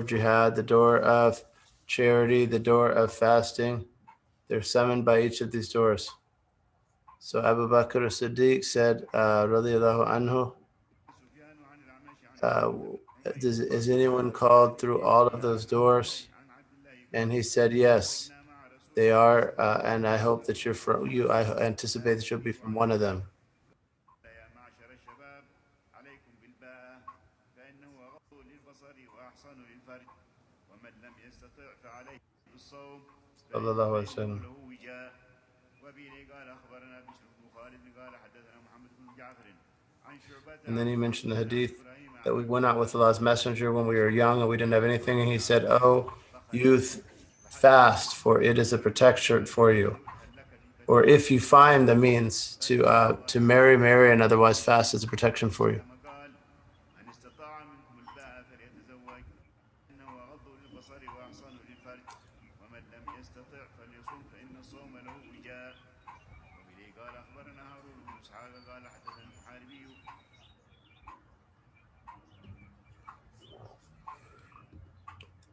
of jihad, the door of charity, the door of fasting. They're summoned by each of these doors. So Abu Bakr as-Siddiq said, radiyallahu anhu, is anyone called through all of those doors? And he said, yes, they are, and I hope that you're from you. I anticipate that you'll be from one of them. Sallallahu alaihi wasallam. And then he mentioned the hadith that we went out with Allah's Messenger when we were young and we didn't have anything, and he said, "Oh, youth, fast, for it is a protection for you." Or if you find the means to marry, and otherwise fast is a protection for you.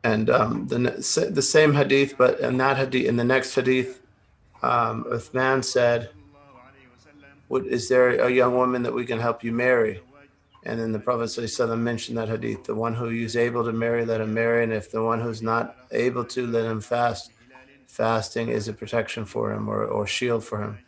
And the same hadith, but in that hadith, in the next hadith, Uthman said, is there a young woman that we can help you marry? And then the Prophet ﷺ mentioned that hadith, the one who is able to marry, let him marry, and if the one who's not able to, let him fast. Fasting is a protection for him or shield for him.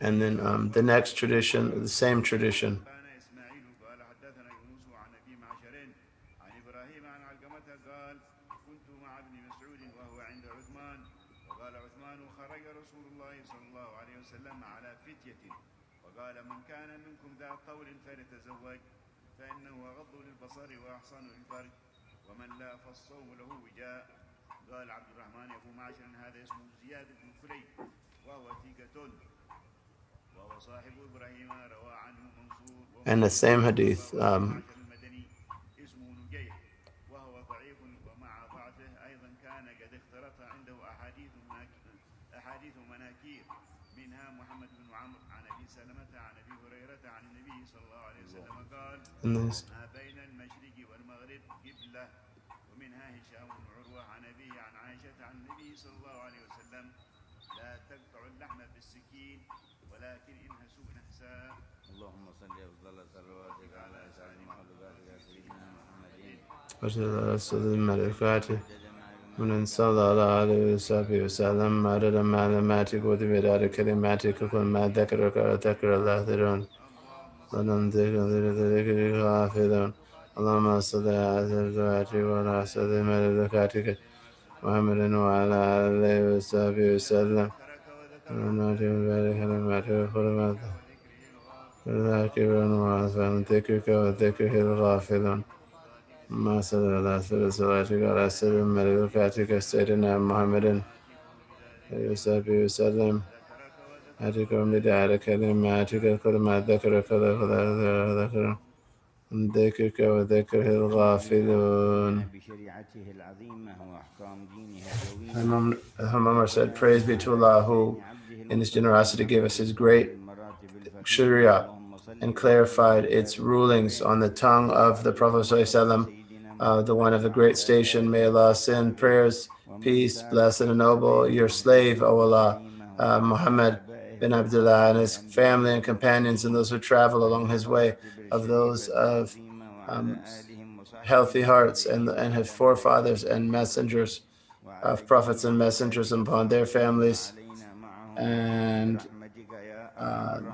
And then the next tradition, the same tradition. And the same hadith, and this. من صلى الله عليه وسلم عدد معلوماتك وتبدأ كلماتك كل ما ذكرك وذكر الآخرون ولم ذكرك حافظون اللهم صل على سيدنا وعلى سيدنا ملكاتك محمد وعلى آله وصحبه وسلم ونعطي بذلك كلماتك كل ما ذكرك وعن ذكرك وذكره الغافلون ما صلى الله عليه على سر ملكاتك سيدنا محمد وصحبه وسلم أتكم بدار كلماتك كل ما ذكرك ذكر ذكرك وذكره الغافلون. Umar said, praise be to Allah who in his generosity gave us his great Sharia and clarified its rulings on the tongue of the Prophet ﷺ, the one of the great station. May Allah send prayers, peace, blessed and noble, your slave, O Allah, Muhammad bin Abdullah, and his family and companions and those who travel along his way, of those of healthy hearts and his forefathers and messengers of prophets and messengers, upon their families and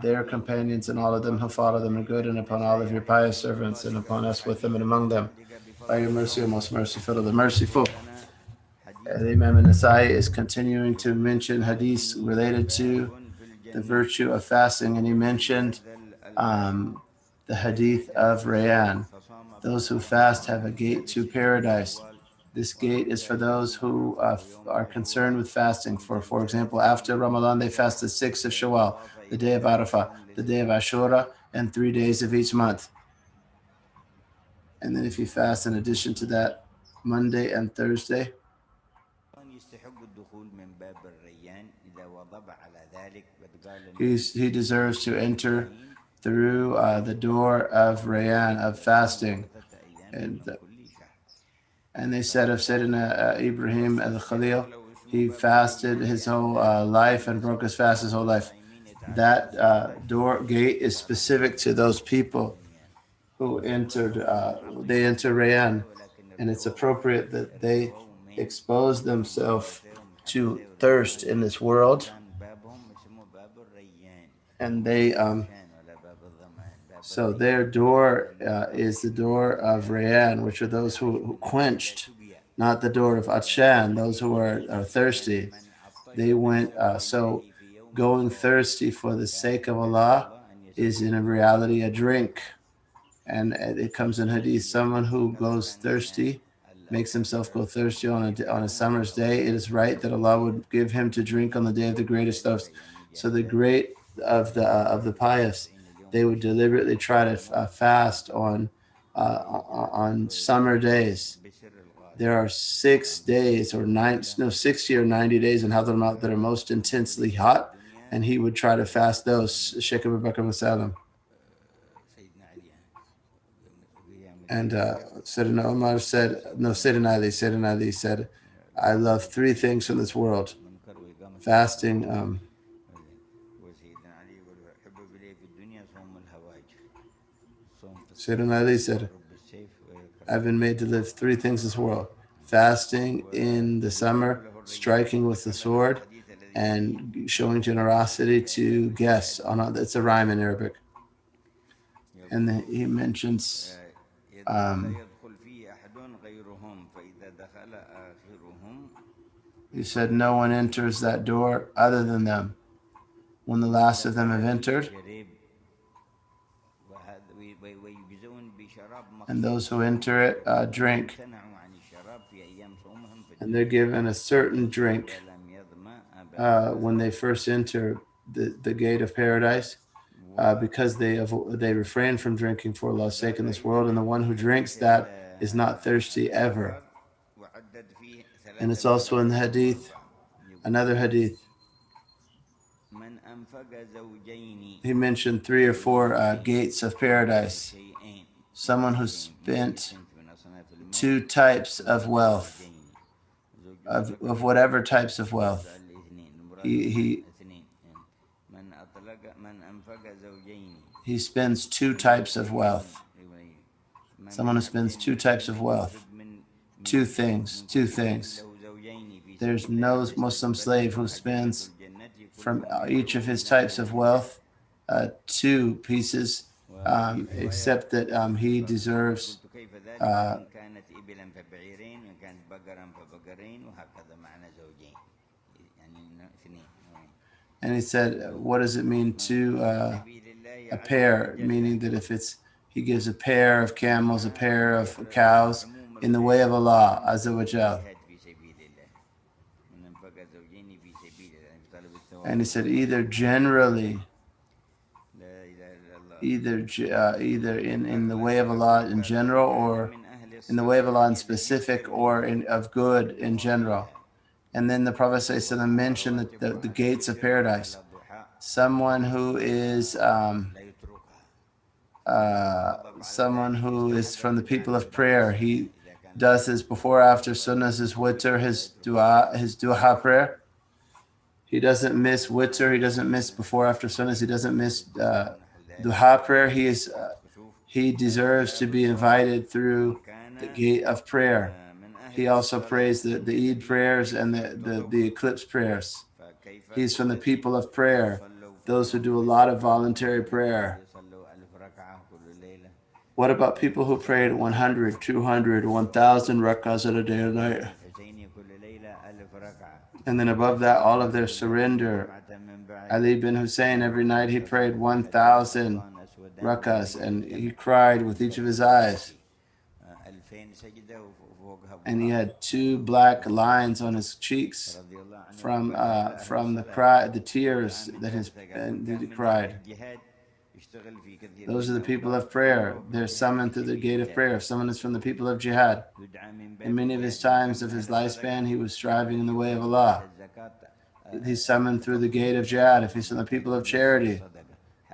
their companions and all of them who follow them in good, and upon all of your pious servants and upon us with them and among them. By your mercy, O most merciful of the merciful. The Imam An-Nasai is continuing to mention hadiths related to the virtue of fasting, and he mentioned the hadith of Rayyan, Those who fast have a gate to paradise. This gate is for those who are concerned with fasting. For example, after Ramadan, they fast the 6th of Shawwal, the day of Arafah, the day of Ashura, and 3 days of each month. And then if you fast in addition to that, Monday and Thursday, he deserves to enter through the door of Rayyan, of fasting. And they said of Sayyidina Ibrahim al-Khalil, he fasted his whole life and broke his fast his whole life. That door gate is specific to those people who entered, they enter Rayyan, and it's appropriate that they expose themselves to thirst in this world, and they so their door is the door of Rayyan, which are those who quenched, not the door of Atshan, those who are thirsty. They went, so going thirsty for the sake of Allah is in reality a drink. And it comes in hadith, someone who goes thirsty, makes himself go thirsty on a summer's day, it is right that Allah would give him to drink on the day of the greatest thirst. So the great of the pious, they would deliberately try to fast on summer days. There are 6 days or 60 or 90 days in Hadramaut that are most intensely hot, and he would try to fast those. Sheikh Abu Bakr Masalam. And Sayyidina Umar said, no, Sayyidina Ali said, I love 3 things from this world: fasting, Sayyidina Ali said, I've been made to live 3 things in this world: fasting in the summer, striking with the sword, and showing generosity to guests. It's a rhyme in Arabic. And then he mentions he said, no one enters that door other than them. When the last of them have entered, and those who enter it drink, and they're given a certain drink when they first enter the gate of paradise, because they refrain from drinking for Allah's sake in this world, and the one who drinks that is not thirsty ever. And it's also in the hadith, another hadith, he mentioned 3 or 4 gates of paradise. Someone who spent 2 types of wealth, of whatever types of wealth. He spends 2 types of wealth. Someone who spends 2 types of wealth. 2 things. There's no Muslim slave who spends from each of his types of wealth 2 pieces, except that he deserves and he said, what does it mean to a pair? Meaning that if he gives a pair of camels, a pair of cows in the way of Allah Azza wa Jal. And he said, either generally, either in the way of Allah in general, or in the way of Allah in specific, or of good in general. And then the Prophet ﷺ mentioned the gates of paradise. Someone who is from the people of prayer. He does his before after sunnahs, his witr, his dua prayer. He doesn't miss witr, he doesn't miss before after sunnahs, he doesn't miss dua prayer. He deserves to be invited through the gate of prayer. He also prays the Eid prayers and the eclipse prayers. He's from the people of prayer, those who do a lot of voluntary prayer. What about people who prayed 100, 200, 1,000 rak'ahs in a day and night? And then above that, all of their surrender. Ali bin Hussein, every night he prayed 1,000 rak'ahs, and he cried with each of his eyes. and he had two black lines on his cheeks from the tears that he cried. Those are the people of prayer. They're summoned through the gate of prayer. If someone is from the people of jihad, in many of his times of his lifespan, he was striving in the way of Allah. He's summoned through the gate of jihad. If he's from the people of charity,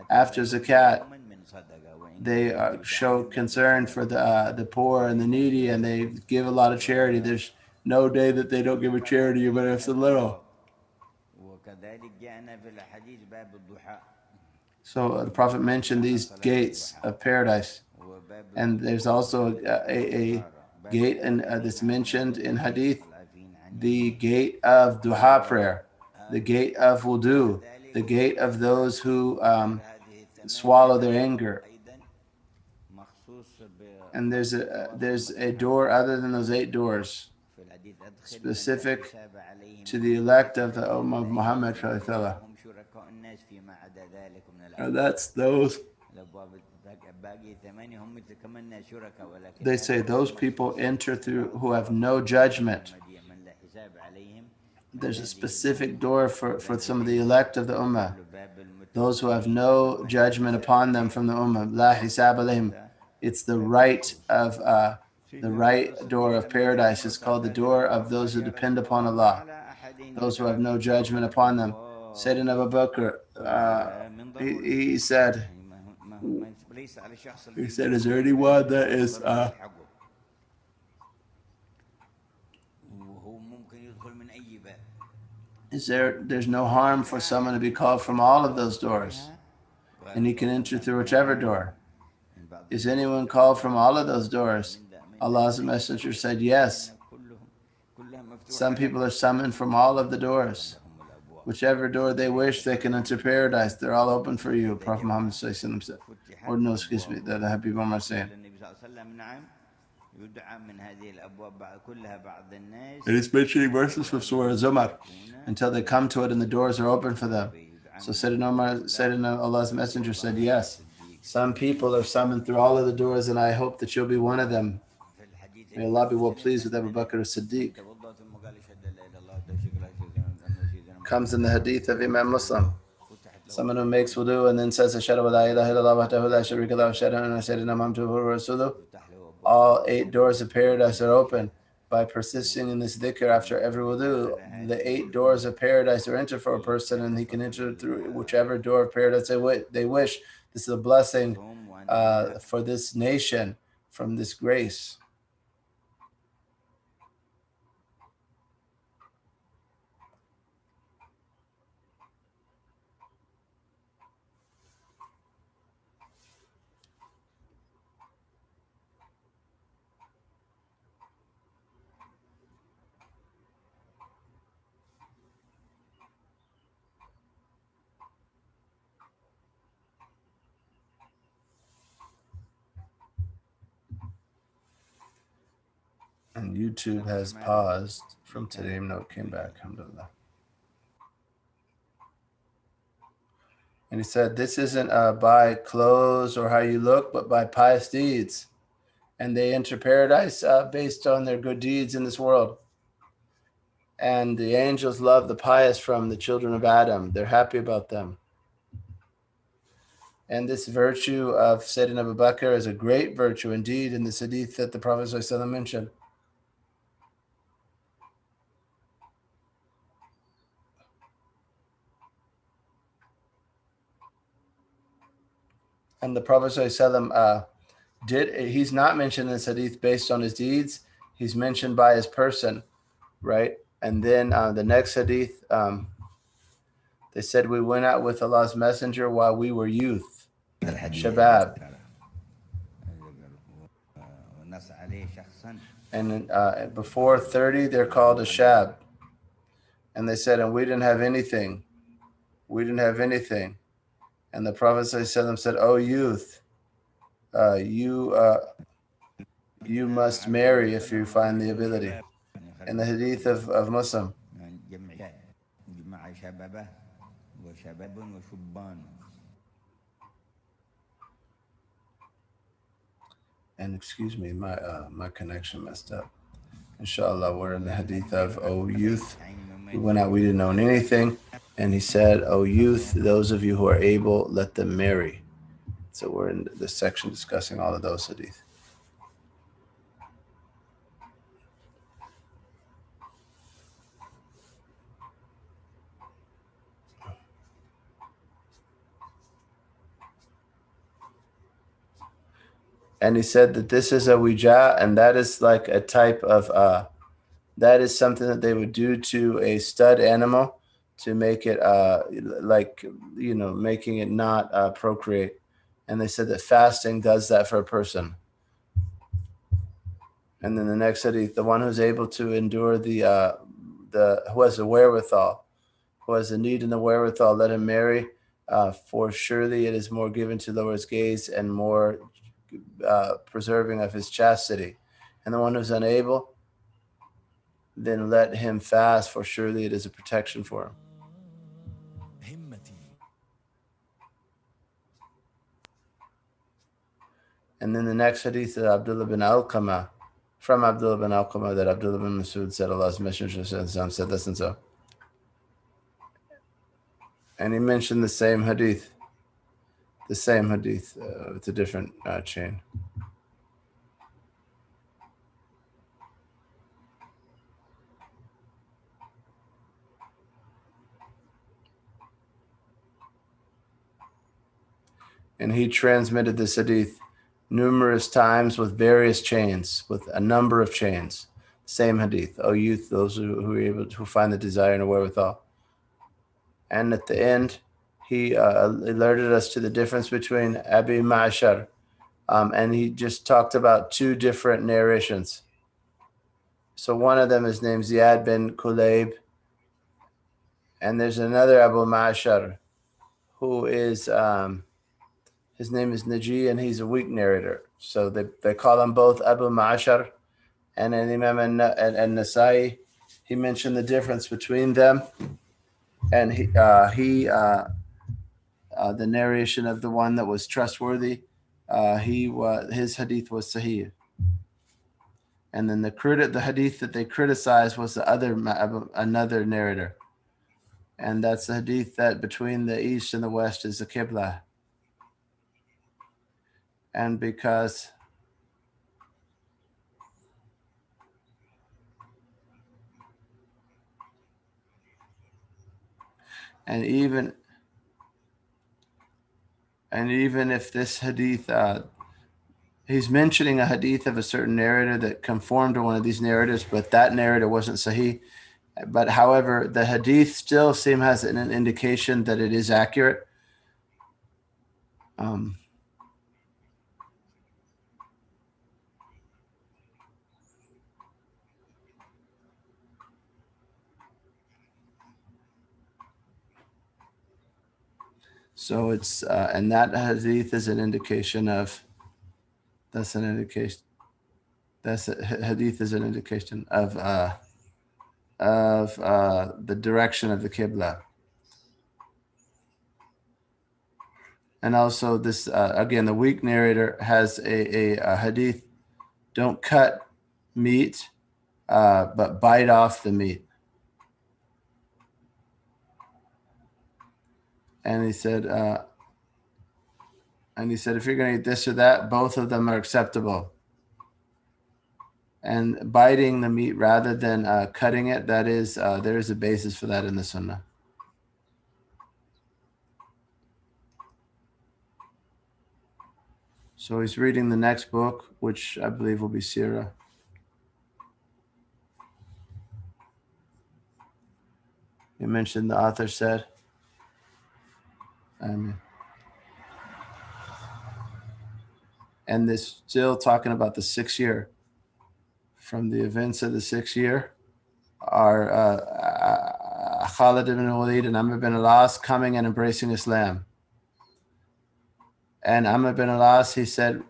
after zakat, they show concern for the poor and the needy, and they give a lot of charity. There's no day that they don't give a charity, even if it's a little. So the Prophet mentioned these gates of paradise, and there's also a gate that's mentioned in hadith, the gate of duha prayer, the gate of wudu, the gate of those who swallow their anger. And there's a door other than those 8 doors, specific to the elect of the Ummah of Muhammad. And that's those. They say those people enter through who have no judgment. There's a specific door for some of the elect of the Ummah, those who have no judgment upon them from the Ummah. La hisab alayhim. It's the right door of paradise. It's called the door of those who depend upon Allah, those who have no judgment upon them. Sayyidina Abu Bakr, he said, is there anyone that is there's no harm for someone to be called from all of those doors, and he can enter through whichever door. Is anyone called from all of those doors? Allah's Messenger said, yes. Some people are summoned from all of the doors. Whichever door they wish, they can enter paradise. They're all open for you, Prophet Muhammad said. Or no, excuse me, that Habib Umar saying. It is mentioning verses from Surah Zumar until they come to it and the doors are open for them. So Sayyidina Allah's Messenger said, yes, some people are summoned through all of the doors, and I hope that you'll be one of them. May Allah be well pleased with Abu Bakr as-Siddiq. Comes in the hadith of Imam Muslim. Someone who makes wudu and then says, Ashhadu an la ilaha illallah wahdahu la sharika lahu, ashhadu anna sayyidina Muhammadan rasuluh. All 8 doors of paradise are open. By persisting in this dhikr after every wudu, the 8 doors of paradise are entered for a person, and he can enter through whichever door of paradise they wish. This is a blessing for this nation from this grace. And YouTube has paused from today. No, came back. Alhamdulillah. And he said, this isn't by clothes or how you look, but by pious deeds. And they enter paradise based on their good deeds in this world. And the angels love the pious from the children of Adam. They're happy about them. And this virtue of Sayyidina Abu Bakr is a great virtue indeed in this hadith that the Prophet ﷺ mentioned. And the Prophet ﷺ he's not mentioned in this hadith based on his deeds. He's mentioned by his person, right? And then the next hadith, they said, we went out with Allah's Messenger while we were youth, shabab. And before 30, they're called a shab. And they said, and we didn't have anything. We didn't have anything. And the Prophet ﷺ said, oh, youth, you must marry if you find the ability. In the hadith of Muslim. And excuse me, my connection messed up. Inshallah, we're in the hadith of, O youth, we went out, we didn't own anything. And he said, O youth, those of you who are able, let them marry. So we're in this section discussing all of those hadith. And he said that this is a wija, and that is like a type of that is something that they would do to a stud animal to make it like, making it not procreate. And they said that fasting does that for a person. And then the next hadith, the one who's able to endure the who has the wherewithal, who has the need and the wherewithal, let him marry, for surely it is more given to lower his gaze and more preserving of his chastity. And the one who's unable, then let him fast, for surely it is a protection for him. And then the next hadith of Abdullah bin Alqamah, from Abdullah bin Alqamah, that Abdullah bin Masud said, Allah's Messenger said this and so. And he mentioned the same hadith with a different chain. And he transmitted this hadith numerous times with various chains, with a number of chains. Same hadith. O youth, those who are able to find the desire and the wherewithal. And at the end, he alerted us to the difference between Abi Ma'ashar, and he just talked about two different narrations. So one of them is named Ziyad bin Kulayb, and there's another Abu Ma'ashar who is his name is Naji, and he's a weak narrator. So they call them both Abu Ma'ashar. And an Imam and Nasai, he mentioned the difference between them. And the narration of the one that was trustworthy, his hadith was sahih. And then the hadith that they criticized was another narrator. And that's the hadith that between the east and the west is the Qibla. And because even if this hadith, he's mentioning a hadith of a certain narrator that conformed to one of these narrators, but that narrator wasn't sahih. But however, the hadith still has an indication that it is accurate. So it's and that hadith is an indication of. That's an indication. Hadith is an indication of the direction of the Qibla. And also this, again, the weak narrator has a hadith, don't cut meat, but bite off the meat. And he said, if you're going to eat this or that, both of them are acceptable. And biting the meat rather than cutting it, that is, there is a basis for that in the Sunnah. So he's reading the next book, which I believe will be Sirah. You mentioned the author said. And this still talking about the 6th year. From the events of the 6th year are Khalid ibn Walid and Amr ibn al-As coming and embracing Islam. And Amr ibn al-As, he said,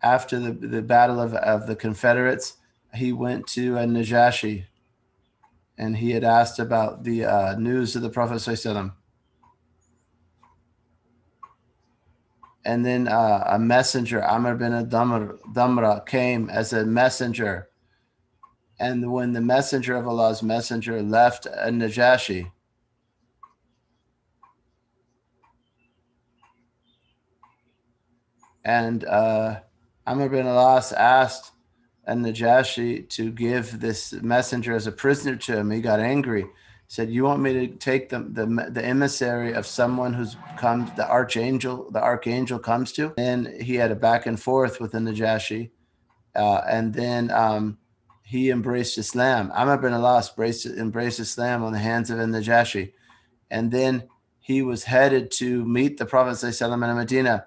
after the battle of the Confederates, he went to Najashi, and he had asked about the news of the Prophet ﷺ. And then a messenger, Amr bin Damra, came as a messenger. And when the messenger of Allah's messenger left Najashi, and Amr bin Alas asked Najashi to give this messenger as a prisoner to him, he got angry. He said, "You want me to take the emissary of someone who's come, the archangel comes to?" And he had a back and forth with the Najashi, and then he embraced Islam. Amr bin Alas embraced Islam on the hands of Najashi, and then he was headed to meet the Prophet ﷺ in Medina,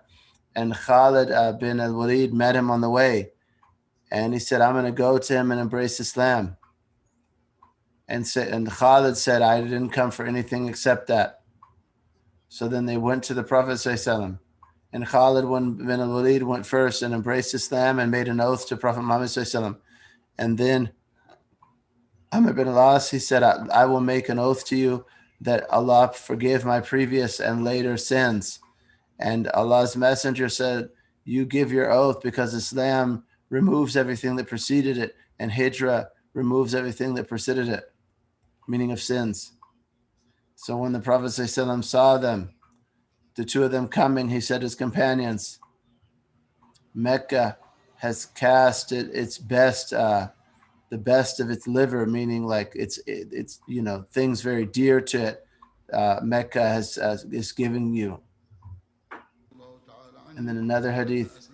and Khalid bin al-Walid met him on the way. And he said, "I'm going to go to him and embrace Islam." And Khalid said, "I didn't come for anything except that." So then they went to the Prophet ﷺ. And Khalid bin al-Walid went first and embraced Islam and made an oath to Prophet Muhammad ﷺ. And then Amr bin Alas, he said, I will make an oath to you that Allah forgive my previous and later sins. And Allah's messenger said, "You give your oath because Islam removes everything that preceded it, and Hijrah removes everything that preceded it," meaning of sins. So when the Prophet ﷺ saw them, the two of them coming, he said to his companions, "Mecca has cast its best, the best of its liver," meaning like it's things very dear to it. Mecca is giving you. And then another hadith.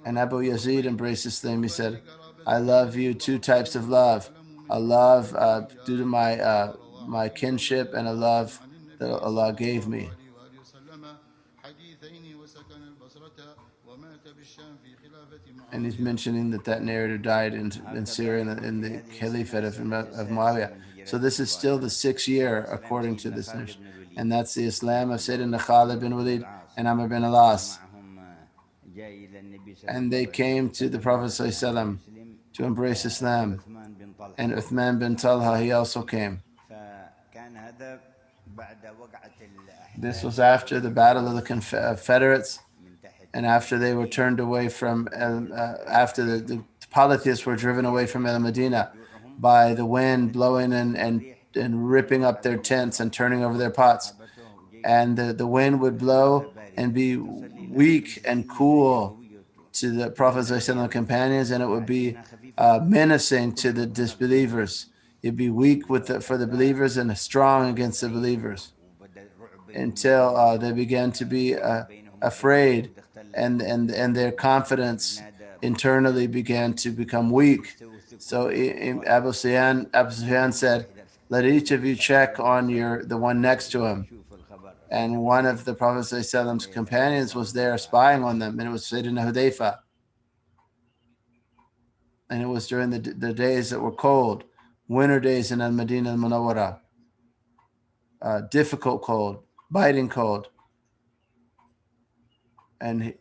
And Abu Yazid embraced Islam. He said, "I love you, two types of love. A love due to my kinship, and a love that Allah gave me." And he's mentioning that narrator died in Syria in the Caliphate of Muawiyah. So this is still the 6th year according to this narration. And that's the Islam of Sayyidina Khalid bin Walid and Amr bin Alas. And they came to the Prophet ﷺ to embrace Islam. And Uthman bin Talha, he also came. This was after the Battle of the Confederates, and after they were turned away from, after the polytheists were driven away from El Medina by the wind blowing and ripping up their tents and turning over their pots. And the wind would blow and be weak and cool to the Prophet and companions, and it would be menacing to the disbelievers. It'd be weak for the believers and strong against the believers, until they began to be afraid, and their confidence internally began to become weak. So Abu Sufyan said, "Let each of you check on the one next to him." And one of the Prophet ﷺ's companions was there spying on them, and it was Sayyidina Hudayfa. And it was during the days that were cold, winter days in Al-Madinah al-Munawwara. Difficult cold, biting cold. And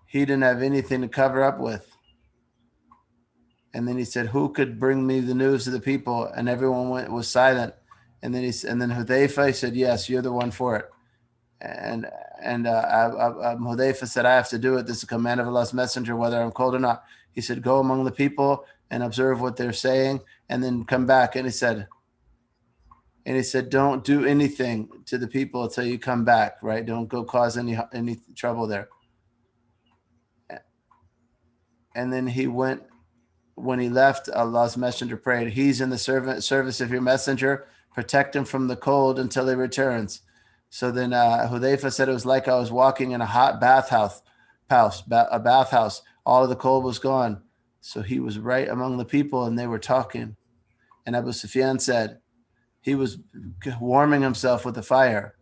he didn't have anything to cover up with. And then he said, "Who could bring me the news of the people?" And everyone was silent. And then Hudayfa said, "Yes, you're the one for it." And Hudayfa said, "I have to do it. This is a command of Allah's messenger, whether I'm cold or not." He said, "Go among the people and observe what they're saying, and then come back." And he said, "Don't do anything to the people until you come back, right? Don't go cause any trouble there." And then he went. When he left, Allah's messenger prayed, "He's in the service of your messenger. Protect him from the cold until he returns." So then Hudayfa said, "It was like I was walking in a hot bathhouse. All of the cold was gone." So he was right among the people, and they were talking. And Abu Sufyan said he was warming himself with the fire.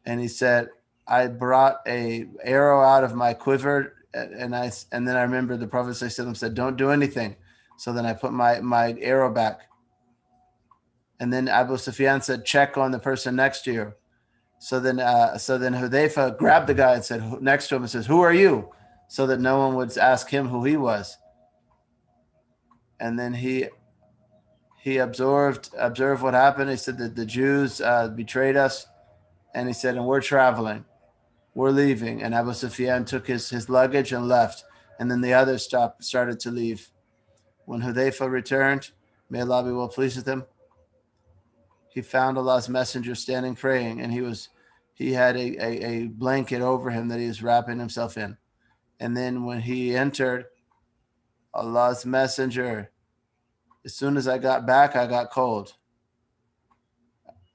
And he said, "I brought a arrow out of my quiver, and then I remember the Prophet said, 'Don't do anything.' So then I put my arrow back." And then Abu Sufyan said, "Check on the person next to you." So then Hudayfa grabbed the guy and said next to him and says, "Who are you?" So that no one would ask him who he was. And then he he observed what happened. He said that the Jews betrayed us, and he said, and we're traveling, we're leaving. And Abu Sufyan took his luggage and left, and then the others started to leave. When Hudayfa returned, may Allah be well pleased with him, he found Allah's messenger standing praying, and he had a blanket over him that he was wrapping himself in. And then when he entered, Allah's messenger, as soon as I got back, I got cold.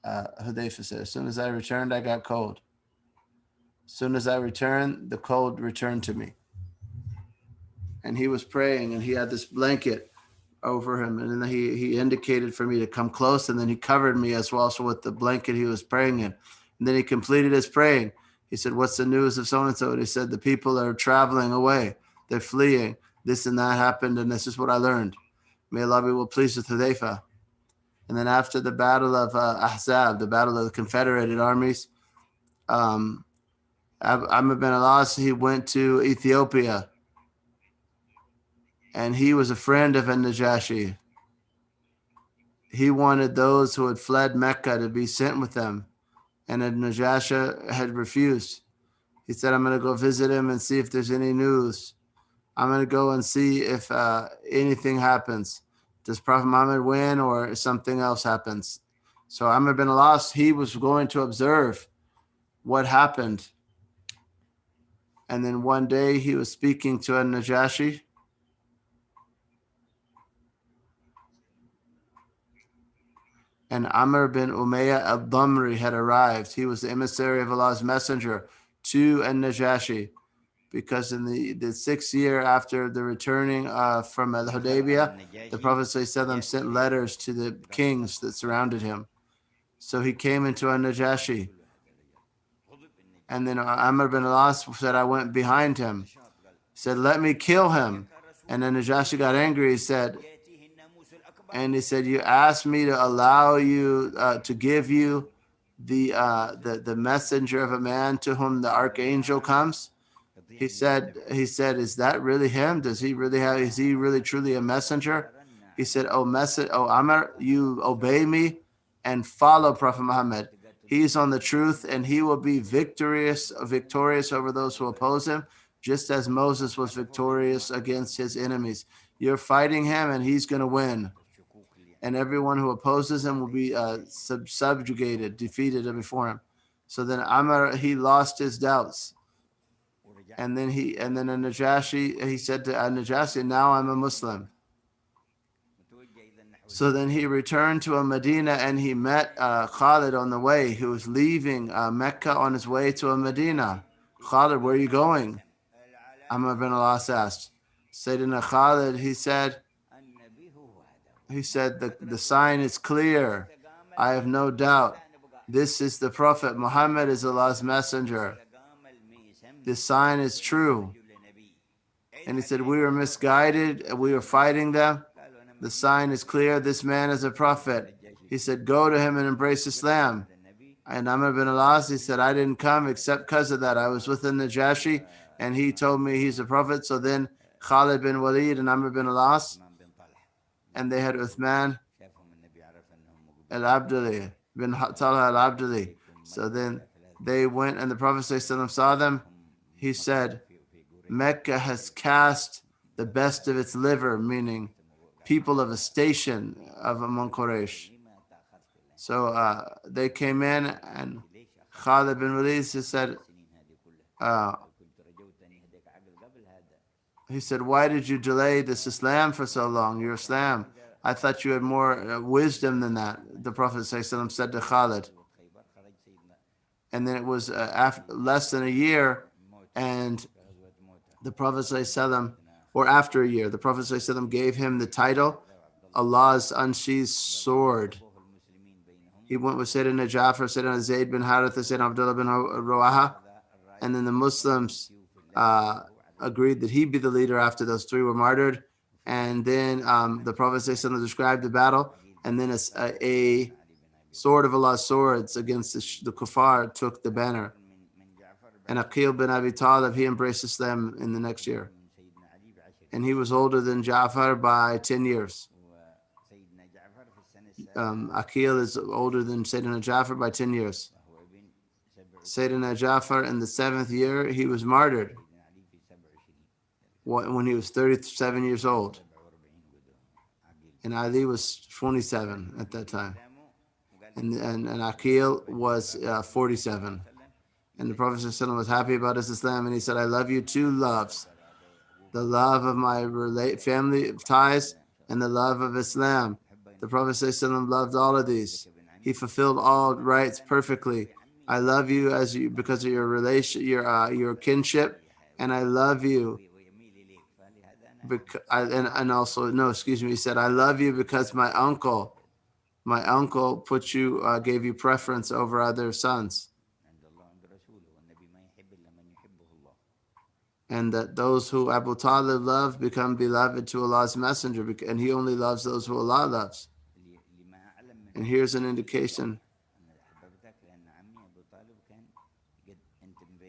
Hudayfa said, as soon as I returned, I got cold. As soon as I returned, the cold returned to me. And he was praying, and he had this blanket over him, and then he indicated for me to come close, and then he covered me as well, so with the blanket he was praying in. And then he completed his praying. He said, what's the news of so-and-so? And he said, the people are traveling away. They're fleeing. This and that happened, and this is what I learned. May Allah be well pleased with Hudayfa. And then after the battle of Ahzab, the battle of the Confederated armies, Amr bin al-As, he went to Ethiopia, and he was a friend of An-Najashi. He wanted those who had fled Mecca to be sent with them, and An-Najashi had refused. He said, I'm going to go visit him and see if there's any news. I'm going to go and see if anything happens. Does Prophet Muhammad win or something else happens? So Amr bin al-As, he was going to observe what happened. And then one day he was speaking to An-Najashi, and Amr bin Umayyah al-Damri had arrived. He was the emissary of Allah's messenger to An-Najashi, because in the 6th year after the returning from Al-Hudaybiyah, the Prophet ﷺ sent letters to the kings that surrounded him. So he came into An-Najashi. And then Amr bin al-As said, I went behind him. He said, let me kill him. And then Najashi got angry. He said, you asked me to allow you, to give you the messenger of a man to whom the archangel comes? He said, is that really him? Is he really truly a messenger? He said, oh Amr, you obey me and follow Prophet Muhammad. He's on the truth, and he will be victorious over those who oppose him, just as Moses was victorious against his enemies. You're fighting him, and he's going to win. And everyone who opposes him will be subjugated, defeated before him. So then Amr, he lost his doubts. And then An-Najashi, he said to An-Najashi, now I'm a Muslim. So then he returned to Medina, and he met Khalid on the way, who was leaving Mecca on his way to Medina. Khalid, where are you going? Amr bin al-As asked. Sayyidina Khalid, he said, the sign is clear. I have no doubt. This is the Prophet. Muhammad is Allah's messenger. This sign is true. And he said, we were misguided. We were fighting them. The sign is clear. This man is a prophet. He said, go to him and embrace Islam. And Amr bin al-As, he said, I didn't come except because of that. I was with the Najashi, and he told me he's a prophet. So then Khalid bin Walid and Amr bin al-As, and they had Uthman al-Abdali, bin Talha al-Abdali. So then they went, and the Prophet ﷺ saw them. He said, Mecca has cast the best of its liver, meaning people of a station of among Quraysh. So they came in, and Khalid bin Walid said, he said, why did you delay this Islam for so long? Your Islam. I thought you had more wisdom than that. The Prophet ﷺ said to Khalid. And then it was less than a year, and the Prophet ﷺ, or after a year, the Prophet ﷺ gave him the title, Allah's unsheathed sword. He went with Sayyidina Ja'far, Sayyidina Zayd bin Haritha, Sayyidina Abdullah bin Rawha, and then the Muslims agreed that he be the leader after those three were martyred. And then the Prophet ﷺ described the battle, and then a sword of Allah's swords against the kuffar took the banner. And Aqil bin Abi Talib, he embraced Islam in the next year. And he was older than Ja'far by 10 years. Aqil is older than Sayyidina Jafar by 10 years. Sayyidina Jafar in the 7th year, he was martyred when he was 37 years old. And Ali was 27 at that time. And Aqil was 47. And the Prophet ﷺ was happy about his Islam, and he said, I love you two loves. The love of my family ties and the love of Islam. The Prophet ﷺ loved all of these. He fulfilled all rights perfectly. I love you because of your relation, your kinship, and I love you. He said, I love you because my uncle gave you preference over other sons. And that those who Abu Talib loved become beloved to Allah's Messenger, and he only loves those who Allah loves. And here's an indication.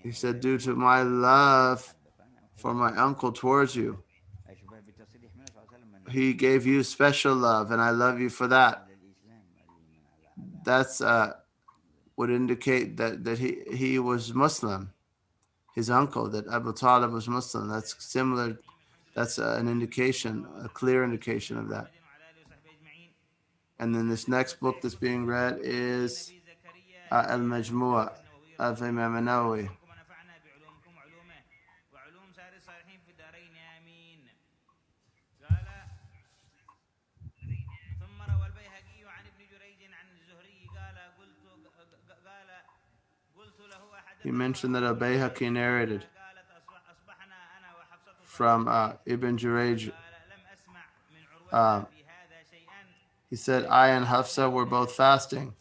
He said, due to my love for my uncle towards you, he gave you special love, and I love you for that. That's would indicate that he was Muslim. His uncle, that Abu Talib was Muslim. That's similar. That's an indication, a clear indication of that. And then this next book that's being read is Al-Majmu'ah of Imam Nawawi. He mentioned that Al-Bayhaqi narrated from Ibn Jurayj. He said, I and Hafsa were both fasting.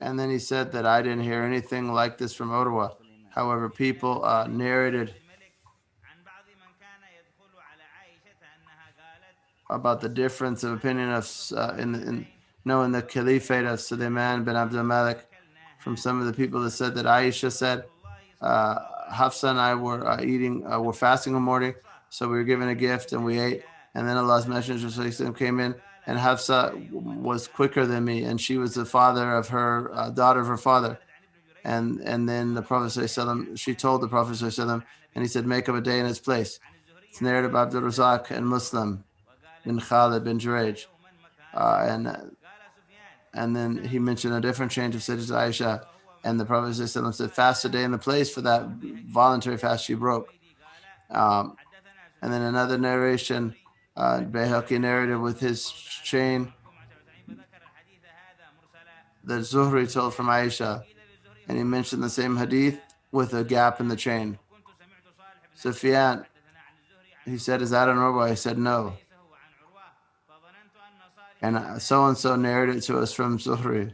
And then he said that I didn't hear anything like this from Urwa. However, people narrated about the difference of opinion of in the caliphate of Sulaiman bin Abdul Malik, from some of the people that said that Aisha said, Hafsa and I were were fasting one morning, so we were given a gift and we ate. And then Allah's Messenger came in, and Hafsa was quicker than me, and she was the father of her daughter of her father. And then the Prophet she told the Prophet and he said, make up a day in its place. It's narrated by Abdul Razak and Muslim bin Khalid bin Jurayj. And then he mentioned a different change of Sayyidah Aisha, and the Prophet said, fast a day in the place for that voluntary fast she broke. And then another narration, Bayhaqi narrated with his chain that Zuhri told from Aisha, and he mentioned the same hadith with a gap in the chain. Sufyan, he said, is that an Urwa? I said, no. And so narrated to us from Zuhri,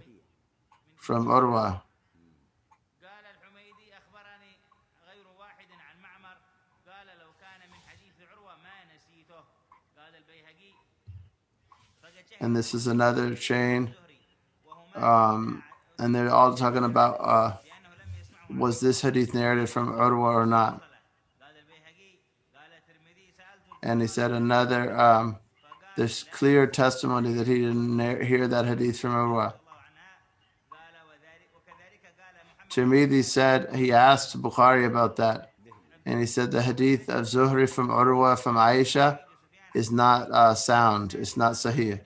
from Urwa. And this is another chain. And they're all talking about was this hadith narrated from Urwa or not? And he said another, there's clear testimony that he didn't hear that hadith from Urwa. Tirmidhi said, he asked Bukhari about that, and he said the hadith of Zuhri from Urwa from Aisha is not sound, it's not sahih.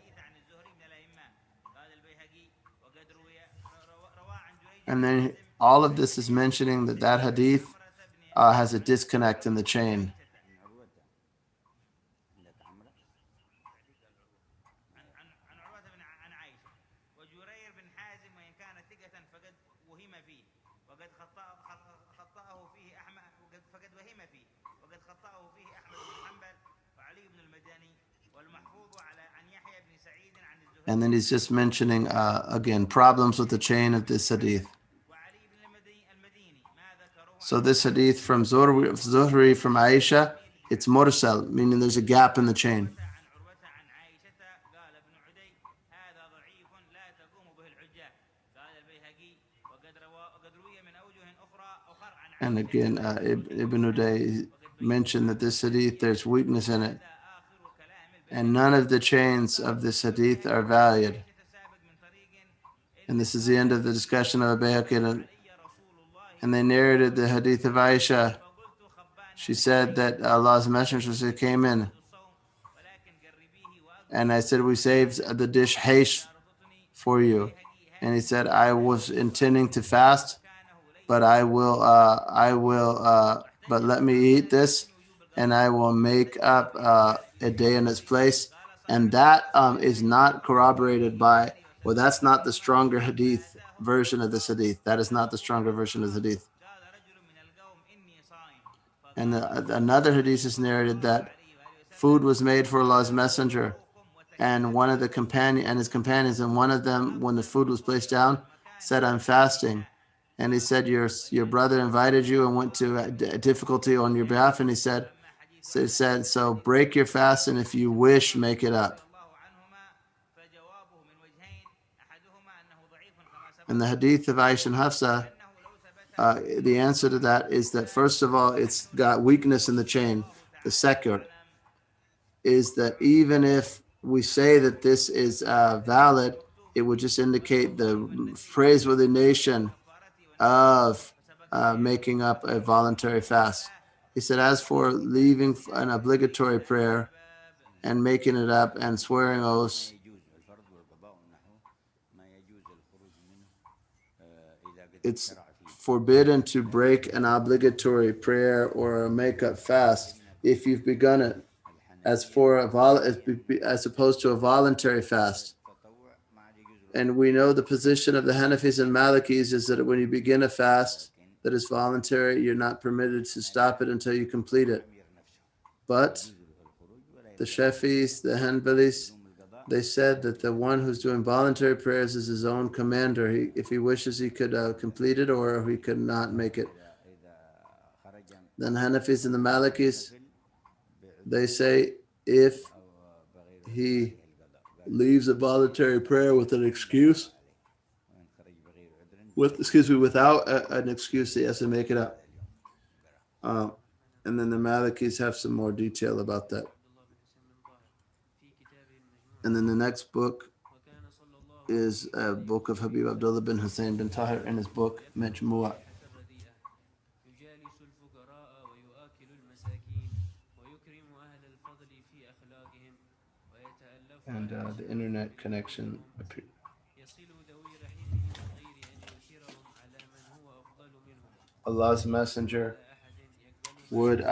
And then all of this is mentioning that hadith has a disconnect in the chain. And then he's just mentioning, again, problems with the chain of this hadith. So this hadith from Zuhri from Aisha, it's mursal, meaning there's a gap in the chain. And again, Ibn Uday mentioned that this hadith, there's weakness in it. And none of the chains of this hadith are valid. And this is the end of the discussion of Bayhaqi. And they narrated the hadith of Aisha. She said that Allah's Messenger came in. And I said, we saved the dish Haish for you. And he said, I was intending to fast, but but let me eat this, and I will make up a day in its place. And that is not corroborated by, well, that's not the stronger hadith version of this hadith. That is not the stronger version of the hadith. And another hadith is narrated that food was made for Allah's Messenger, and one of the his companions, and one of them, when the food was placed down, said, I'm fasting. And he said, your brother invited you and went to a difficulty on your behalf. And he said, so break your fast, and if you wish, make it up. And the hadith of Aisha and Hafsa, the answer to that is that, first of all, it's got weakness in the chain. The second is that even if we say that this is valid, it would just indicate the praiseworthy nation of making up a voluntary fast. He said, as for leaving an obligatory prayer and making it up and swearing oaths, it's forbidden to break an obligatory prayer or a make-up fast if you've begun it, as opposed to a voluntary fast. And we know the position of the Hanafis and Malikis is that when you begin a fast that is voluntary, you're not permitted to stop it until you complete it. But the Shafis, the Hanbalis, they said that the one who's doing voluntary prayers is his own commander. If he wishes, he could complete it, or he could not make it. Then Hanafis and the Malikis, they say if he leaves a voluntary prayer with an excuse, without an excuse, he has to make it up. And then the Malikis have some more detail about that. And then the next book is a book of Habib Abdullah bin Hussein bin Tahir in his book Majmu'a. And the internet connection appeared. Allah's Messenger would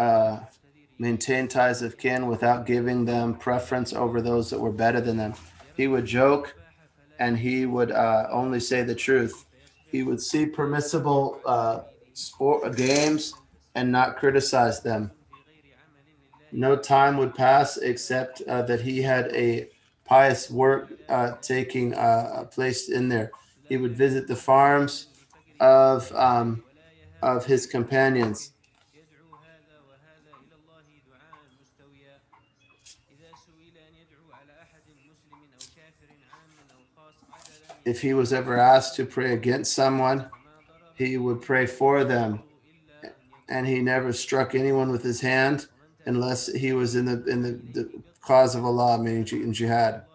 maintain ties of kin without giving them preference over those that were better than them. He would joke, and he would only say the truth. He would see permissible games and not criticize them. No time would pass except that he had a pious work taking place in there. He would visit the farms of his companions. If he was ever asked to pray against someone, he would pray for them, and he never struck anyone with his hand unless he was in the cause of Allah, meaning in jihad.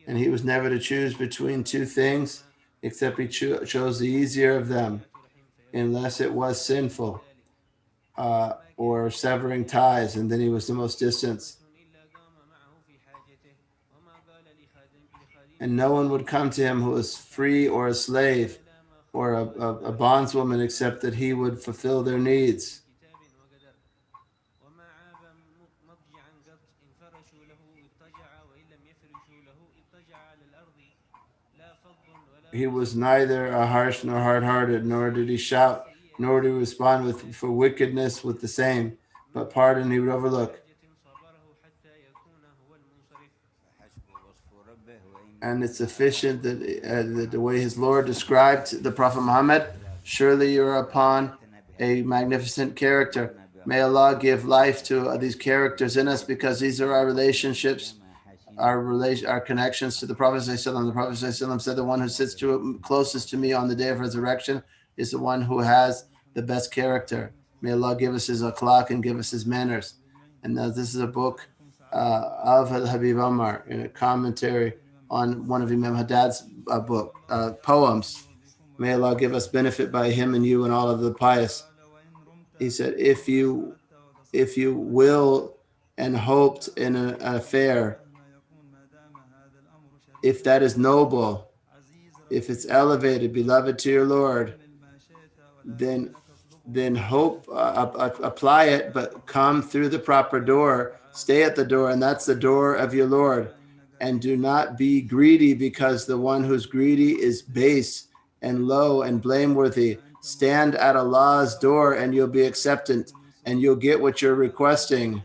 And he was never to choose between two things, except he chose the easier of them, unless it was sinful or severing ties, and then he was the most distant. And no one would come to him who was free or a slave or a bondswoman, except that he would fulfill their needs. He was neither harsh nor hard-hearted, nor did he shout, nor did he respond for wickedness with the same, but pardon he would overlook. And it's sufficient that the way his Lord described the Prophet Muhammad, surely you're upon a magnificent character. May Allah give life to these characters in us, because these are our relationships, our connections to the Prophet ﷺ. The Prophet ﷺ said, the one who sits closest to me on the day of resurrection is the one who has the best character. May Allah give us his akhlaq and give us his manners. And this is a book of Habib Omar in a commentary on one of Imam Haddad's book, poems. May Allah give us benefit by him and you and all of the pious. He said, if you will and hoped in an affair, if that is noble, if it's elevated, beloved to your Lord, then hope, apply it, but come through the proper door, stay at the door, and that's the door of your Lord. And do not be greedy, because the one who's greedy is base and low and blameworthy. Stand at Allah's door and you'll be accepted and you'll get what you're requesting.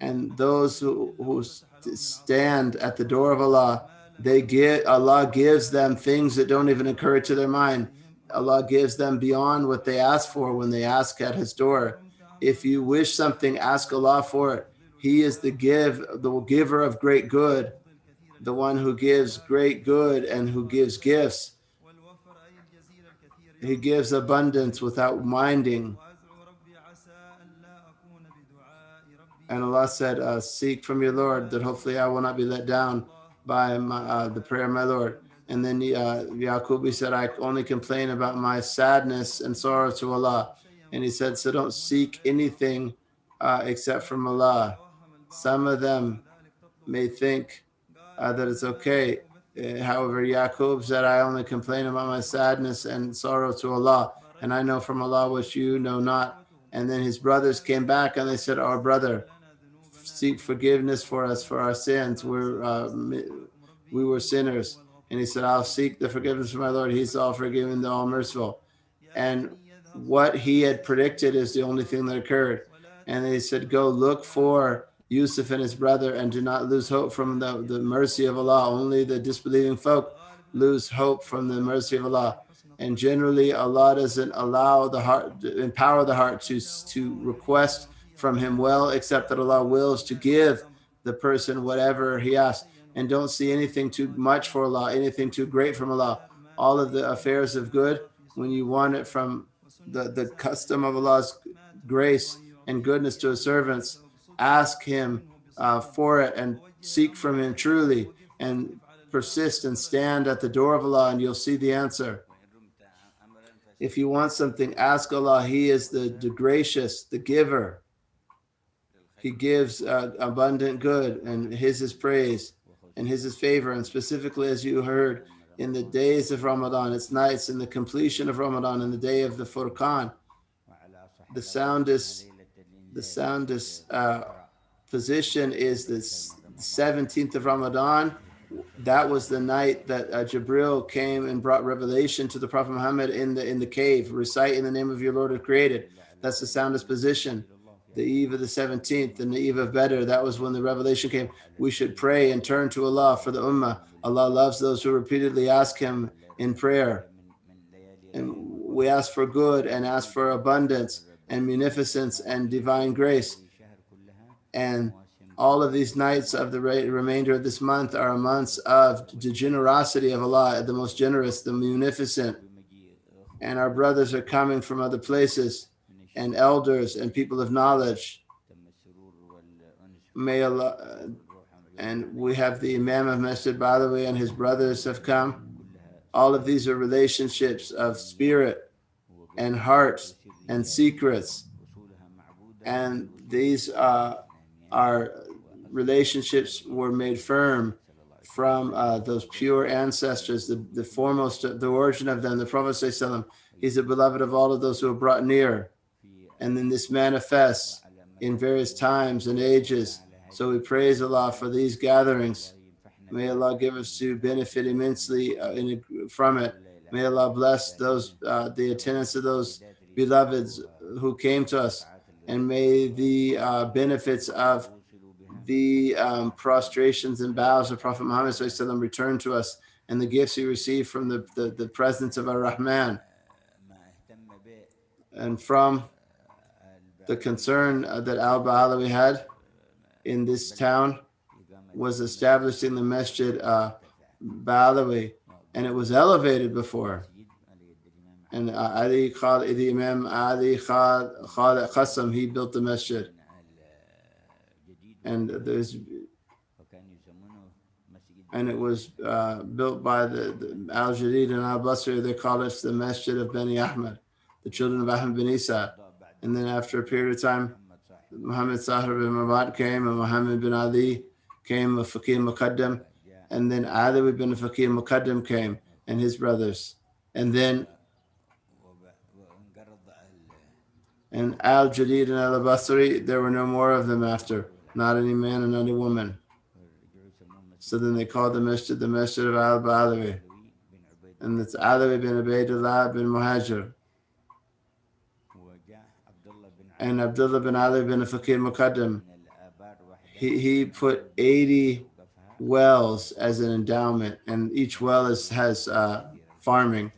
And those who stand at the door of Allah, Allah gives them things that don't even occur to their mind. Allah gives them beyond what they ask for when they ask at his door. If you wish something, ask Allah for it. He is the giver of great good, the one who gives great good and who gives gifts. He gives abundance without minding. And Allah said, seek from your Lord that hopefully I will not be let down by the prayer of my Lord. And then Yaqubi said, I only complain about my sadness and sorrow to Allah. And he said, so don't seek anything except from Allah. Some of them may think that it's okay. However, Yaqub said, I only complain about my sadness and sorrow to Allah. And I know from Allah what you know not. And then his brothers came back and they said, our brother, seek forgiveness for us for our sins. We were sinners. And he said, I'll seek the forgiveness of my Lord. He's all forgiving, the all merciful. And what he had predicted is the only thing that occurred. And they said, go look for Yusuf and his brother and do not lose hope from the mercy of Allah. Only the disbelieving folk lose hope from the mercy of Allah. And generally, Allah doesn't allow the heart, empower the heart to request from him well, except that Allah wills to give the person whatever he asks. And don't see anything too much for Allah, anything too great from Allah. All of the affairs of good, when you want it from the custom of Allah's grace and goodness to his servants, ask him for it and seek from him truly and persist and stand at the door of Allah and you'll see the answer. If you want something, ask Allah. He is the gracious, the giver. He gives abundant good, and his is praise and his is favor. And specifically, as you heard, in the days of Ramadan, its nights, in the completion of Ramadan, in the day of the Furqan, the soundest position is the 17th of Ramadan. That was the night that Jibril came and brought revelation to the Prophet Muhammad in the cave. Recite in the name of your Lord who created. That's the soundest position. The eve of the 17th and the eve of Badr, that was when the revelation came. We should pray and turn to Allah for the ummah. Allah loves those who repeatedly ask him in prayer. And we ask for good and ask for abundance and munificence and divine grace. And all of these nights of the remainder of this month are months of the generosity of Allah, the most generous, the munificent. And our brothers are coming from other places, and elders and people of knowledge. May Allah, and we have the Imam of Masjid Balawi and his brothers have come. All of these are relationships of spirit and hearts and secrets. And these are relationships were made firm from those pure ancestors, the foremost, the origin of them, the Prophet ﷺ. He's the beloved of all of those who are brought near. And then this manifests in various times and ages. So we praise Allah for these gatherings. May Allah give us to benefit immensely from it. May Allah bless those, the attendants of those beloveds who came to us. And may the benefits of the prostrations and bows of Prophet Muhammad ﷺ return to us, and the gifts we receive from the presence of Ar-Rahman. And from the concern that Al-Bahalawi had in this town was established in the Masjid Bahalawi, and it was elevated before. And the Imam Ali Khalid Qasim, he built the masjid. and it was built by the Al-Jadid and Al-Basri. They call it the Masjid of Bani Ahmed, the children of Ahmed bin Isa. And then after a period of time, Muhammad Sahib bin Mabad came, and Muhammad bin Ali came, a Faqih Muqaddam, and then Ali bin Faqih Muqaddam came, and his brothers. And then Al-Jadid and Al-Basri, there were no more of them after, not any man and not any woman. So then they called the masjid of Al-Balawi. And it's Alawi bin Ubaidullah bin Muhajir. And Abdullah bin Ali bin Faqih Muqaddam, he put 80 wells as an endowment, and each well has farming.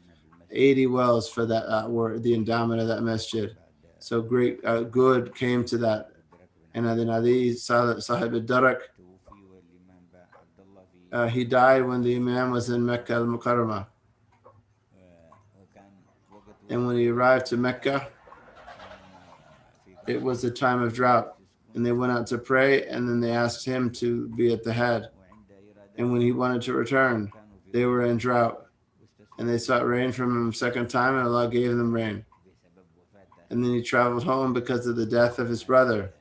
80 wells for that were the endowment of that masjid. So great good came to that. And then Ali Sahib al-Darak, he died when the Imam was in Mecca al-Mukarramah. And when he arrived to Mecca, it was a time of drought. And they went out to pray, and then they asked him to be at the head. And when he wanted to return, they were in drought. And they sought rain from him a second time, and Allah gave them rain. And then he traveled home because of the death of his brother.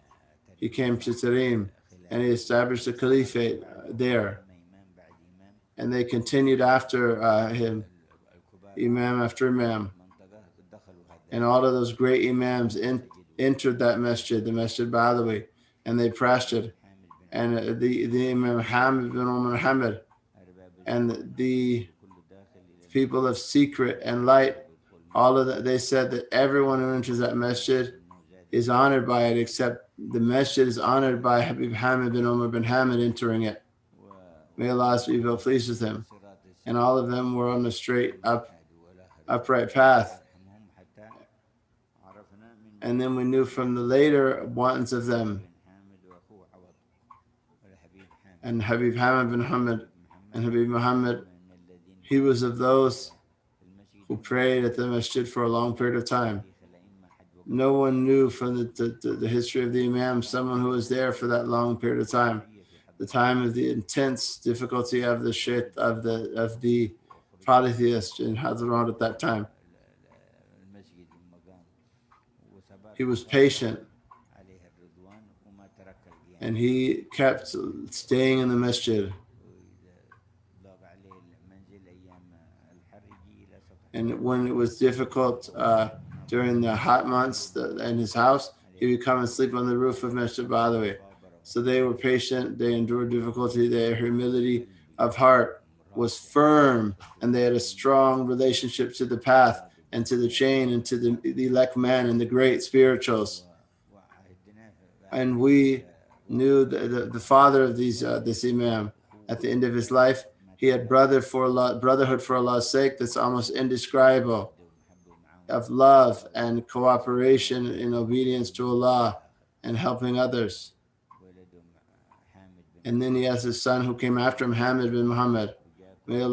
He came to Tarim, and he established a caliphate there. And they continued after him, Imam after Imam. And all of those great Imams entered that masjid, the Masjid Balawi, and they prostrated. And the Imam Hamid bin Umar Hamid, and the people of secret and light, all of that, they said that everyone who enters that masjid is honored by it, except the masjid is honored by Habib Hamid bin Umar bin Hamid entering it. May Allah be well pleased with him. And all of them were on the straight, upright path. And then we knew from the later ones of them, and Habib Hamid bin Hamid and Habib Muhammad, he was of those who prayed at the masjid for a long period of time. No one knew from the history of the Imam someone who was there for that long period of time. The time of the intense difficulty of the polytheist in Hadramaut at that time. He was patient, and he kept staying in the masjid. And when it was difficult during the hot months in his house, he would come and sleep on the roof of Masjid Balawi. So they were patient, they endured difficulty, their humility of heart was firm, and they had a strong relationship to the path and to the chain and to the elect man and the great spirituals. And we knew the father of this Imam. At the end of his life, he had brotherhood for Allah's sake that's almost indescribable, of love and cooperation in obedience to Allah and helping others. And then he has his son who came after him, Hamid bin Muhammad. May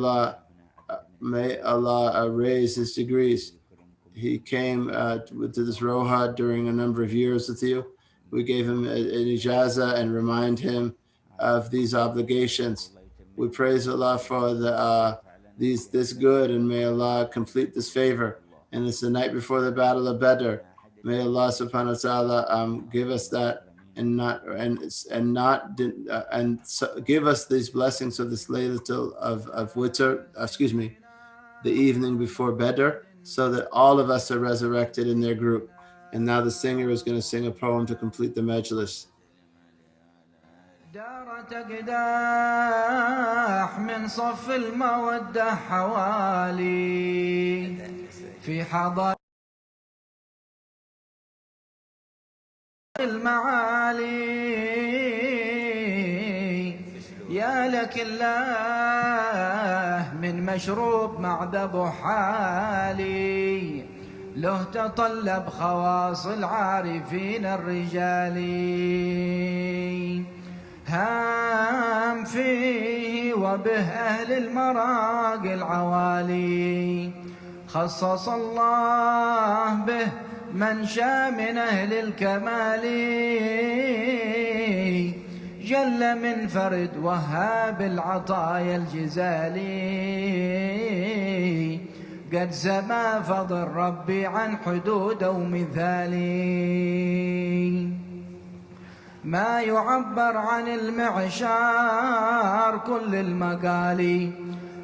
Allah raise his degrees. He came to this Rawha during a number of years with you. We gave him an ijazah and remind him of these obligations. We praise Allah for this good, and may Allah complete this favor. And it's the night before the Battle of Badr. May Allah subhanahu wa ta'ala give us that and give us these blessings of this Laylatul of Witr, the evening before Badr, so that all of us are resurrected in their group. And now the singer is going to sing a poem to complete the majlis. دارت أقداح من صف المودة حوالي في حضر المعالي يا لك الله من مشروب معذب حالي له تطلب خواص العارفين الرجال هام فيه وبه أهل المراقي العوالي خصص الله به من شاء من أهل الكمال جل منفرد وهاب العطايا الجزالي، قد سما فضل ربي عن حدود ومثالي. ما يعبر عن المعشار كل المقالي،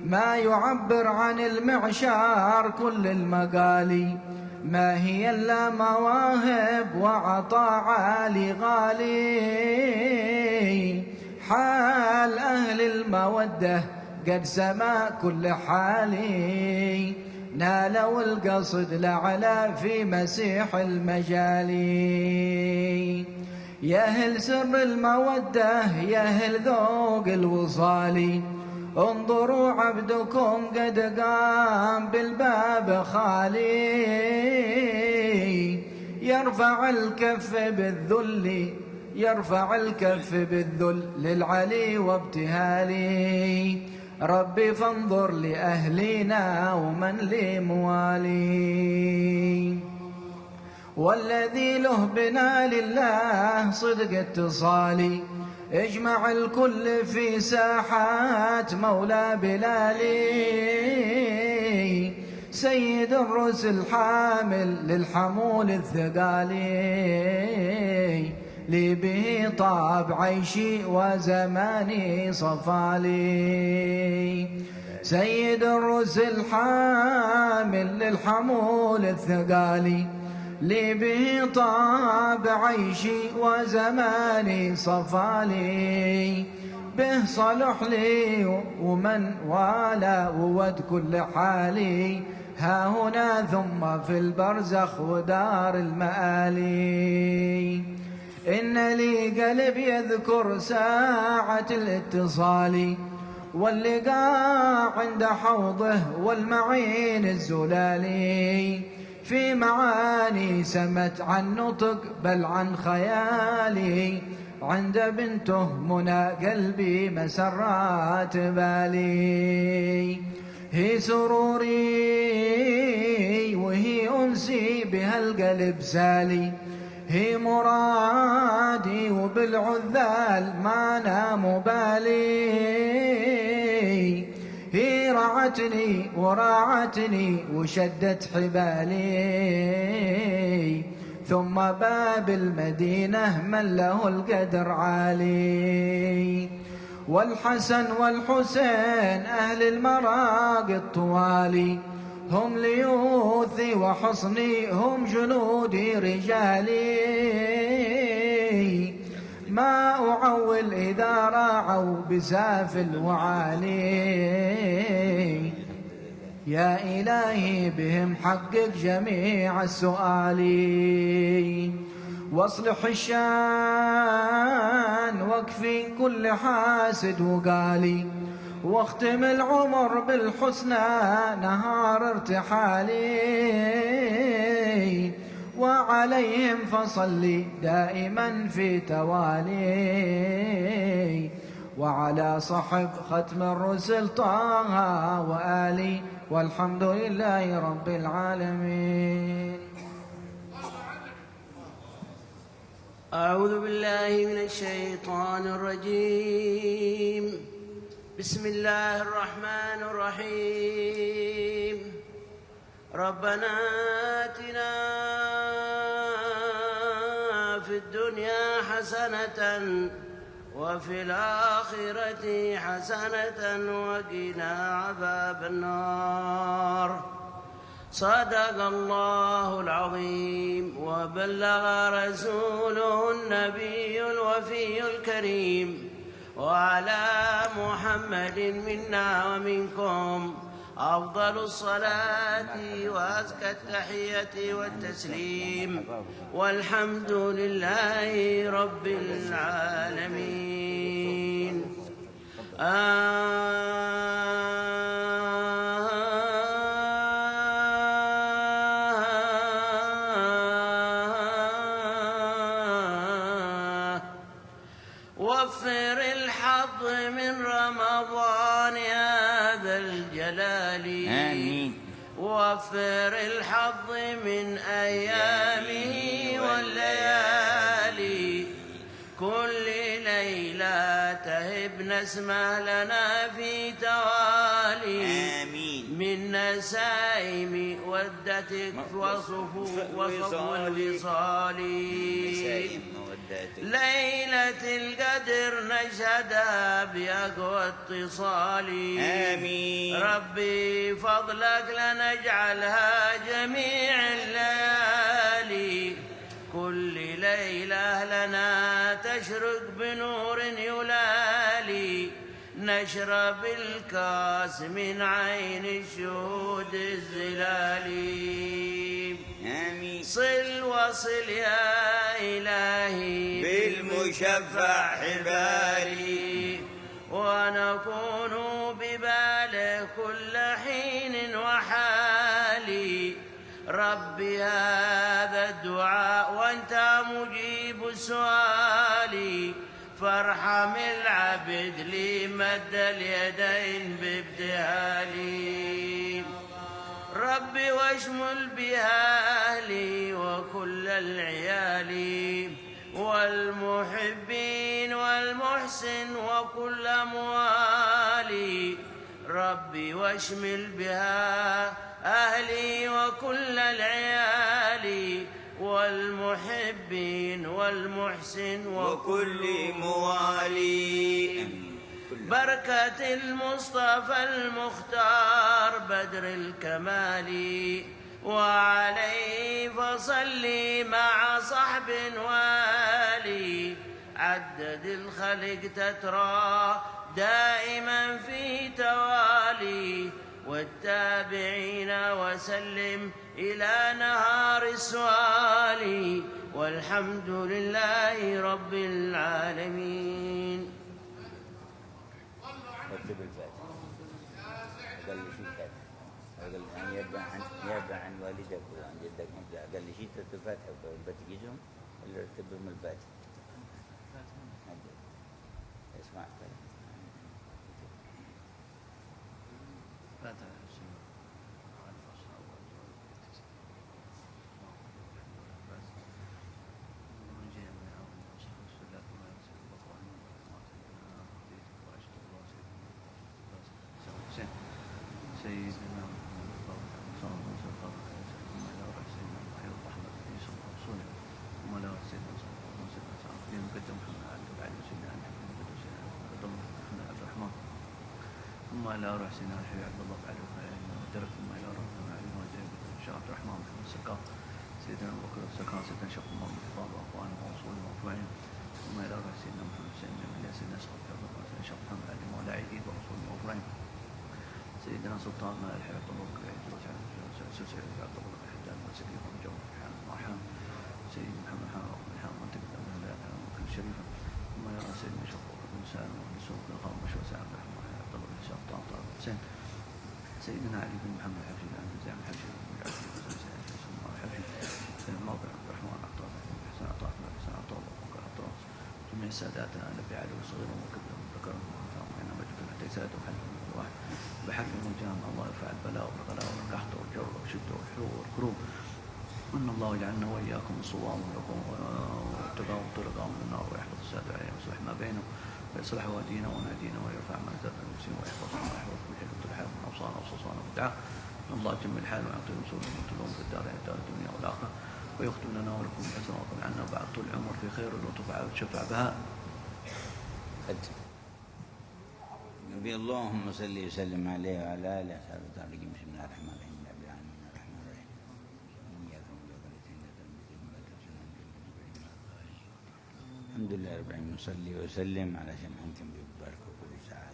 ما يعبر عن المعشار كل المقالي، ما هي إلا مواهب وعطاء عالي غالي. حال أهل المودة قد سما كل حالي، نالوا القصد لعلى في مسيح المجالي. يا أهل سر المودة يا أهل ذوق الوصالي، انظروا عبدكم قد قام بالباب خالي، يرفع الكف بالذل، يرفع الكف بالذل للعلي وابتهالي. ربي فانظر لأهلنا ومن لي موالي، والذي له بنا لله صدق اتصالي، اجمع الكل في ساحات مولى بلالي. سيد الرسل حامل للحمول الثقالي، لي به طاب عيشي وزماني صفالي. سيد الرسل حامل للحمول الثقالي، لي به طاب عيشي وزماني صفالي. به صلح لي ومن والى وود كل حالي، ها هنا ثم في البرزخ ودار المآلي. إن لي قلب يذكر ساعة الاتصال، واللقاء عند حوضه والمعين الزلالي. في معاني سمت عن نطق بل عن خيالي، عند بنته منى قلبي مسرات بالي. هي سروري وهي أنسي بها القلب سالي، هي مرادي وبالعذال ما نام بالي. هي رعتني وراعتني وشدت حبالي، ثم باب المدينة من له القدر عالي. والحسن والحسين أهل المراق الطوالي، هم ليوثي وحصني هم جنودي رجالي. ما أعول إذا راعوا بسافل وعالي، يا إلهي بهم حقق جميع السؤال. واصلح الشان واكفي كل حاسد وقالي، واختم العمر بالحسنى نهار ارتحالي. وعليهم فصلي دائما في توالي، وعلى صحب ختم الرسل طه وآلي، والحمد لله رب العالمين. أعوذ بالله من الشيطان الرجيم. بسم الله الرحمن الرحيم. ربنا آتنا في الدنيا حسنة وفي الآخرة حسنة وقنا عذاب النار. صدق الله العظيم وبلغ رسوله النبي الوفي الكريم. وعلى محمد منا ومنكم أفضل الصلاة وأزكى التحية والتسليم، والحمد لله رب العالمين. وفر الحظ من رمضان يا ذا الجلال، آمين. وفر الحظ من أيامه والليالي، كل ليلة اسمه لنا في توالي آمين. من نسائم ودتك وصفو الوصال ليلة القدر نشهدها بأقوى اتصال آمين. ربي فضلك لنجعلها جميع الليالي كل ليلة لنا تشرق بنور يلالي نشرب الكاس من عين الشهود الزلالي آمين. صل وصل يا إلهي بالمشفع حبالي ونكون بباله كل حين وحالي ربي هذا الدعاء وانت مجيب السؤال فارحم العبد لي مد اليدين بابتهالي ربي واشمل بها أهلي وكل العيال والمحبين والمحسن وكل موالي ربي واشمل بها أهلي وكل العيال والمحبين والمحسن وكل موالي بركة المصطفى المختار بدر الكمال وعليه فصلي مع صحب والي عدد الخلق تترى دائما في توالي والتابعين وسلم إلى نهار السؤال والحمد لله رب العالمين. رتب الفاتحة. أقل شيء فاتحة. أقل أن يرجع عن والدك وعن جدك مبدأ أقل شيء ترتب الفاتحة وبتجيزهم اللي رتبهم الفاتحة. اسمع سيدنا صلى الله عليه وسلم ثم لا سيدنا محمد رحمة عيسى ورسوله ثم لا سيدنا صلى الله عليه وسلم في مقدم محمد عبد العلي سيدنا محمد سيدنا محمد عبد الرحمن ثم لا روح سيدنا الحبيب عبد الله عليه ودرك ثم لا روح عليه وجاء الشيخ عبد الرحمن محمد السكار سيدنا ابو بكر السكار سيدنا شيخ الله الحفاظ واخوانه ورسوله واخوانه ثم لا روح سيدنا محمد سيدنا سيدنا شيخ محمد علي مولى عيدي ورسوله واخوانه سيدنا سلطان الحي عبد الله سلسلة عبد الله الحداد والسكين والجو مرحبا سيدنا محمد حامد بن حامد منطقة كل شريفة ثم يرى سيدنا شقوق بن سالم وبن سوق بن خامش وسعد بن رحمه عبد الله بن شاق طاطا حسين سيدنا علي بن محمد حفيظ عن زعيم حفيظ بن عبد الله ثم حفيظ سيدنا موقع عبد الرحمن عطاء حسن عطاء حسن عطاء وبكر عطاء جميع السادات نبي علي وصغير وكبر وذكرهم وإنما مجد في سادة وحلم واحد بحكم الجامع الله يرفع البلاء والغلاء والقحط والجور والشدة والحروب والكروب وإن الله يجعلنا وإياكم الصوام والتقى والطرقى من النار ويحفظ السادة عليهم ويصلح ما بينهم ويصلح وادينا ونادينا ويرفع ما زاد المسلمين ويحفظنا ويحفظ كل حلم الحال من أوصانا وصوصانا ودعاء إن الله يجمل الحال ويعطي رسوله ويمتلهم في الدارين دار الدنيا والآخرة ويختم لنا ولكم الحسن ويقبل عنا بعد طول العمر في خير وتفع وتشفع بها. نبي اللهم صل وسلم عليه وعلى اله وصحبه وسلم. بسم الله الرحمن الرحيم. رب العالمين الرحمن الرحيم. اياك الحمد لله رب العالمين. صلي وسلم على سيدنا ببارك وكل ساعه.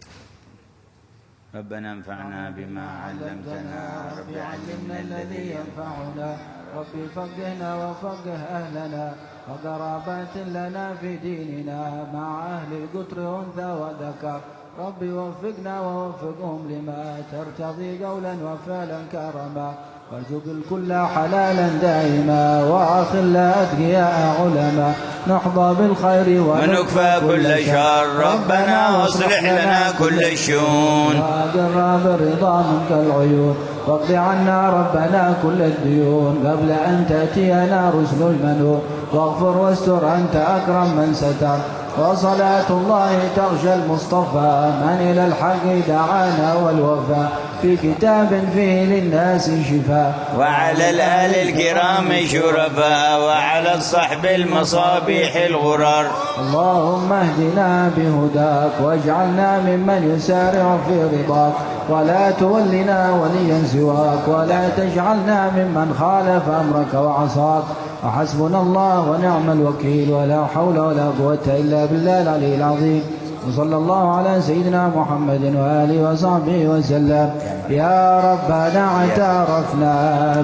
ربنا انفعنا بما علمتنا. رب علمنا الذي ينفعنا. ربي فقهنا وفقه أهلنا وقرابات لنا في ديننا مع أهل القطر أنثى وذكر. ربي وفقنا ووفقهم لما ترتضي قولا وفعلا كرما وارزق الكل حلالا دائما وأخل أتقياء علما نحظى بالخير ونكفى كل شر. ربنا واصلح لنا كل الشؤون وأقر بالرضا منك العيون واقض عنا ربنا كل الديون قبل أن تأتينا رسل المنون واغفر واستر أنت أكرم من ستر وصلاة الله تغشى المصطفى من إلى الحق دعانا والوفاء في كتاب فيه للناس شفاء. وعلى الآل الكرام شرفاء وعلى الصحب المصابيح الغرار. اللهم اهدنا بهداك واجعلنا ممن يسارع في رضاك ولا تولنا وليا سواك ولا تجعلنا ممن خالف أمرك وعصاك. وحسبنا الله ونعم الوكيل ولا حول ولا قوة إلا بالله العلي العظيم. وصلى الله على سيدنا محمد وآله وصحبه وسلم. يا ربنا اعترفنا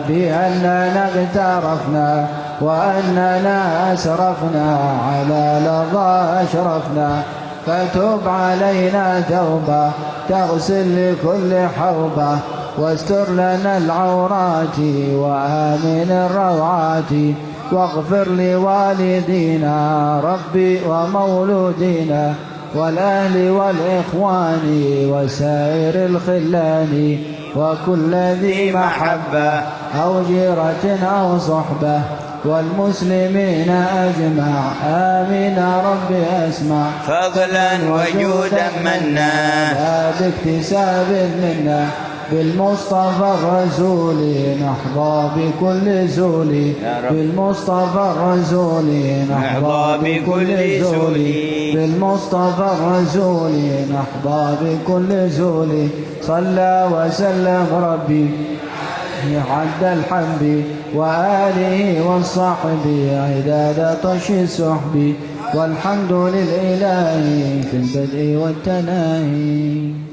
بأننا اغترفنا وأننا أسرفنا على لظى أشرفنا فتب علينا توبة تغسل لكل حوبة واستر لنا العورات وآمن الروعات واغفر لوالدينا ربي ومولودينا والأهل والإخوان وسائر الخلان وكل ذي محبة أو جيرة أو صحبة والمسلمين أجمع آمين ربي أسمع. فضلا وجودا منا لا باكتساب منا بالمصطفى الرسول نحظى بكل زول. بالمصطفى الرسول نحظى بكل زول. بالمصطفى الرسول نحظى بكل زول. صلى وسلم ربي عد الحمد وآله والصحب عداد طش السحب والحمد للإله في البدء والتناهي.